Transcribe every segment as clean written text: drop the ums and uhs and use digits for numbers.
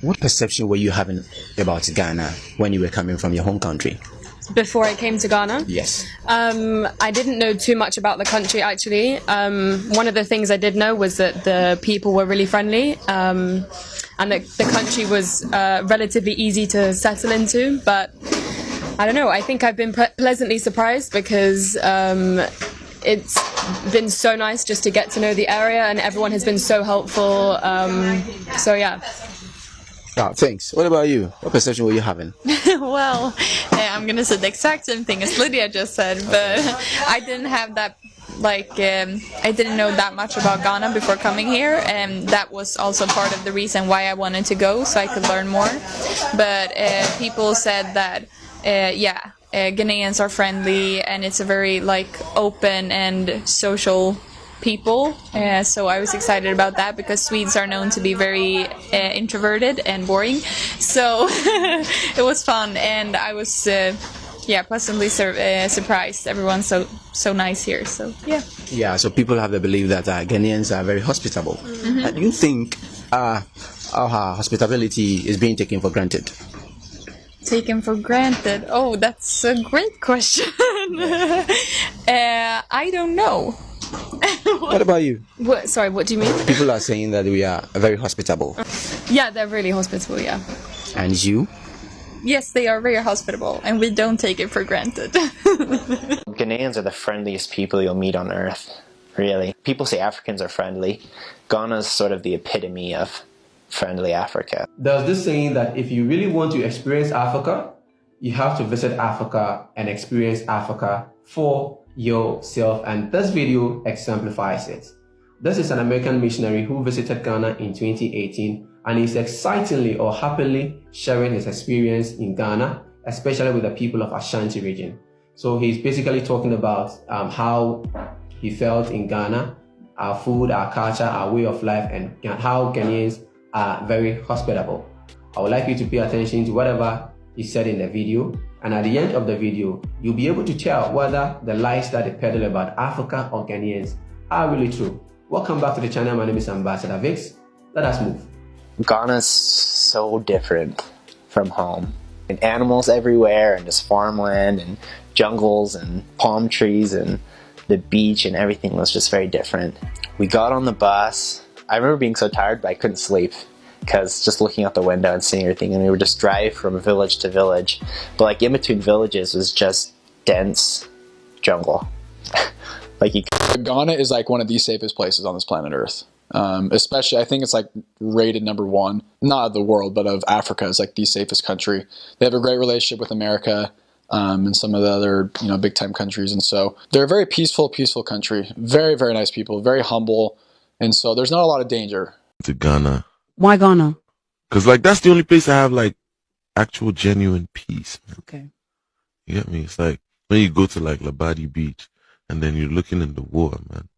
What perception were you having about Ghana when you were coming from your home country? Before I came to Ghana? Yes. I didn't know too much about the country, actually. One of the things I did know was that the people were really friendly, and that the country was relatively easy to settle into. But I don't know, I think I've been pleasantly surprised because it's been so nice just to get to know the area, and everyone has been so helpful. So yeah. Oh, thanks. What about you? What perception were you having? Well, I'm gonna say the exact same thing as Lydia just said, but I didn't have that, I didn't know that much about Ghana before coming here, and that was also part of the reason why I wanted to go, so I could learn more. But people said that, Ghanaians are friendly, and it's a very open and social people, so I was excited about that because Swedes are known to be very introverted and boring, so it was fun, and I was pleasantly surprised. Everyone's so nice here, so yeah, so people have the belief that Ghanaians are very hospitable. Do you think our hospitality is being taken for granted? Taken for granted? Oh, that's a great question. I don't know. What about you? Sorry, what do you mean? People are saying that we are very hospitable. Yeah, they're really hospitable, yeah. And you? Yes, they are very hospitable, and we don't take it for granted. Ghanaians are the friendliest people you'll meet on earth, really. People say Africans are friendly. Ghana's sort of the epitome of friendly Africa. There's this saying that if you really want to experience Africa, you have to visit Africa and experience Africa for yourself, and this video exemplifies it. This is an American missionary who visited Ghana in 2018 and is excitingly or happily sharing his experience in Ghana, especially with the people of Ashanti region. So he's basically talking about how he felt in Ghana, our food, our culture, our way of life, and how Ghanaians are very hospitable. I would like you to pay attention to whatever he said in the video, and at the end of the video, you'll be able to tell whether the lies that they peddle about Africa or Ghanaians are really true. Welcome back to the channel. My name is Ambassador Vix. Let us move. Ghana's so different from home. And animals everywhere, and just farmland, and jungles, and palm trees, and the beach, and everything was just very different. We got on the bus. I remember being so tired, but I couldn't sleep, because just looking out the window and seeing everything, and we would just drive from village to village. But in between villages was just dense jungle. Ghana is one of the safest places on this planet Earth. Especially, I think it's rated #1, not of the world, but of Africa, is the safest country. They have a great relationship with America and some of the other big time countries, and so they're a very peaceful country. Very, very nice people, very humble, and so there's not a lot of danger. To Ghana. Why Ghana? Because that's the only place I have actual genuine peace, man. Okay. You get me? It's when you go to Labadi Beach and then you're looking in the water, man.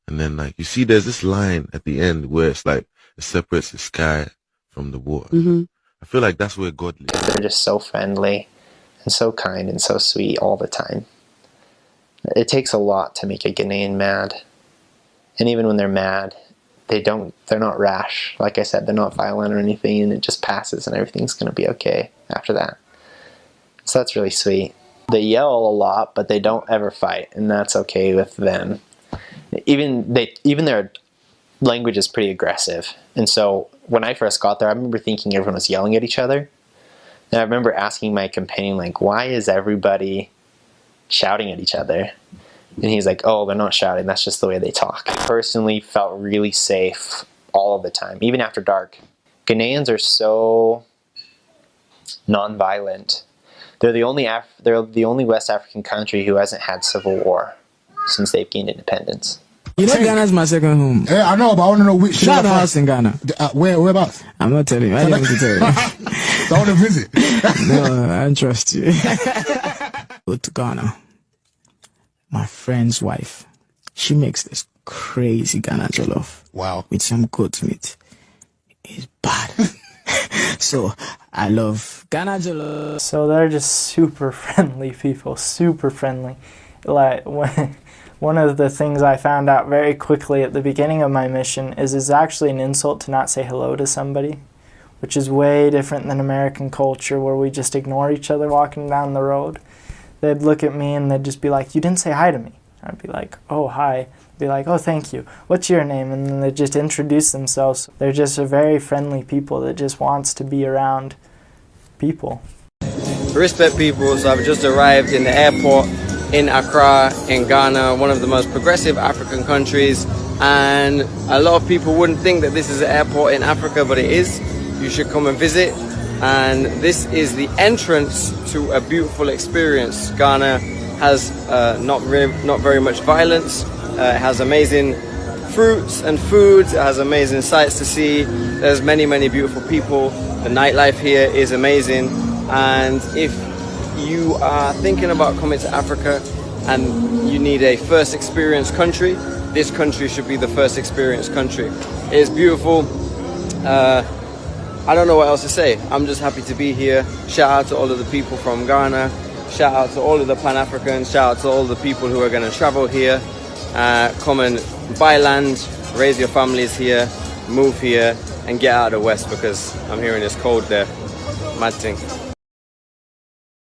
And then you see there's this line at the end where it's it separates the sky from the water. I feel that's where God lives. They're just so friendly and so kind and so sweet all the time. It takes a lot to make a Ghanaian mad. And even when they're mad, they're not rash. Like I said, they're not violent or anything, and it just passes and everything's going to be okay after that. So that's really sweet. They yell a lot, but they don't ever fight, and that's okay with them. Even their language is pretty aggressive. And so when I first got there, I remember thinking everyone was yelling at each other. And I remember asking my companion, why is everybody shouting at each other? And he's like, oh, they're not shouting, that's just the way they talk. I personally felt really safe all of the time, even after dark. Ghanaians are so non-violent. They're the only West African country who hasn't had civil war since they've gained independence. You know Ghana's my second home. Yeah, I know, but I want to know which. You have a house in Ghana. Whereabouts? I'm not telling you. I don't want to tell you. I want to visit. No, I don't trust you. Go to Ghana. My friend's wife, she makes this crazy Ghana jollof. Wow. With some goat meat. It's bad. So, I love Ghana jollof. So they're just super friendly people, super friendly. One of the things I found out very quickly at the beginning of my mission is it's actually an insult to not say hello to somebody, which is way different than American culture where we just ignore each other walking down the road. They'd look at me and they'd just be like, "You didn't say hi to me." I'd be like, "Oh, hi." Be like, "Oh, thank you. What's your name?" And then they just introduce themselves. They're just a very friendly people that just wants to be around people. Respect people. So I've just arrived in the airport in Accra in Ghana, one of the most progressive African countries, and a lot of people wouldn't think that this is an airport in Africa, but it is. You should come and visit, and this is the entrance to a beautiful experience. Ghana has not very much violence. It has amazing fruits and foods. It has amazing sights to see. There's many beautiful people. The nightlife here is amazing. And if you are thinking about coming to Africa and you need a first experience country, this country should be the first experience country. It's beautiful. I don't know what else to say. I'm just happy to be here. Shout out to all of the people from Ghana. Shout out to all of the Pan-Africans. Shout out to all the people who are going to travel here. Come and buy land, raise your families here, move here, and get out of the West, because I'm hearing it's cold there. Mad thing.